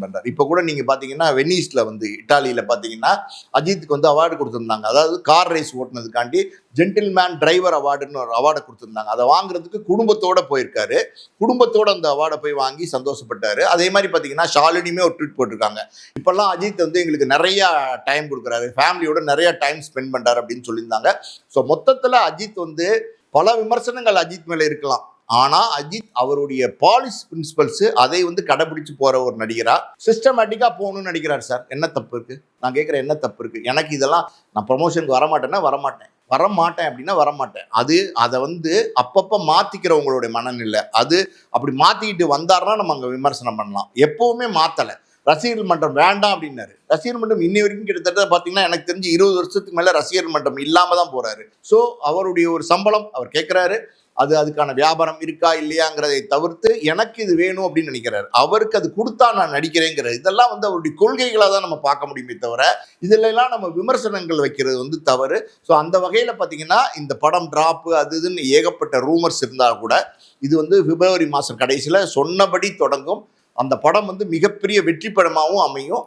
பண்றாரு. இப்ப கூட நீங்க பாத்தீங்கன்னா வெனிஸ்ல வந்து இட்டாலியில பாத்தீங்கன்னா அஜித்துக்கு வந்து அவார்டு கொடுத்திருந்தாங்க. அதாவது கார் ரேஸ் ஓட்டுனதுக்காண்டி ஜென்டில்மேன் டிரைவர் அவார்டுன்னு ஒரு அவார்டை கொடுத்திருந்தாங்க. அதை வாங்குறதுக்கு குடும்பத்தோட போயிருக்காரு. குடும்பத்தோட அந்த அவார்டை போய் வாங்கி சந்தோஷப்பட்டாரு. அதே மாதிரி பாத்தீங்கன்னா ஷாலினியுமே ஒரு ட்வீட் போட்டிருக்காங்க. இப்பெல்லாம் அஜித் வந்து எங்களுக்கு நிறைய டைம் கொடுக்குறாரு, ஃபேமிலியோட நிறைய டைம் ஸ்பெண்ட் பண்றாரு அப்படின்னு சொல்லியிருந்தாங்க. ஸோ மொத்தத்துல அஜித் வந்து பல விமர்சனங்கள் அஜித் மேல இருக்கலாம். ஆனா அஜித் அவருடைய பாலிசி பிரின்சிபல்ஸ் அதை வந்து கடைபிடிச்சு போற ஒரு நடிகரா சிஸ்டமேட்டிக்கா போகணும்னு நடிக்கிறார் சார். என்ன தப்பு இருக்கு? நான் கேட்கிறேன், என்ன தப்பு இருக்கு? எனக்கு இதெல்லாம் நான் ப்ரமோஷனுக்கு வரமாட்டேன்னா வரமாட்டேன் அப்படின்னா வரமாட்டேன். அதை வந்து அப்பப்ப மாத்திக்கிறவங்களுடைய மனநிலை. அது அப்படி மாத்திக்கிட்டு வந்தாருன்னா நம்ம அங்க விமர்சனம் பண்ணலாம். எப்பவுமே மாத்தல. ரசிகர்கள் மன்றம் வேண்டாம் அப்படின்னாரு. ரசிகர் மன்றம் இன்னி வரைக்கும் கிட்டத்தட்ட பாத்தீங்கன்னா எனக்கு தெரிஞ்சு 20 வருஷத்துக்கு மேல ரசிகர் மன்றம் இல்லாம தான் போறாரு. ஸோ அவருடைய ஒரு சம்பளம் அவர் கேட்கிறாரு. அதுக்கான வியாபாரம் இருக்கா இல்லையாங்கிறதை தவிர்த்து எனக்கு இது வேணும் அப்படின்னு நினைக்கிறாரு. அவருக்கு அது கொடுத்தா நான் நடிக்கிறேங்கிறது இதெல்லாம் வந்து அவருடைய கொள்கைகளாக தான் நம்ம பார்க்க முடியுமே தவிர இதுலாம் நம்ம விமர்சனங்கள் வைக்கிறது வந்து தவறு. ஸோ அந்த வகையில் பார்த்தீங்கன்னா இந்த படம் டிராப்பு அது இதுன்னு ஏகப்பட்ட ரூமர்ஸ் இருந்தால் கூட இது வந்து பிப்ரவரி மாதம் கடைசியில் சொன்னபடி தொடங்கும். அந்த படம் வந்து மிகப்பெரிய வெற்றி படமாகவும் அமையும்.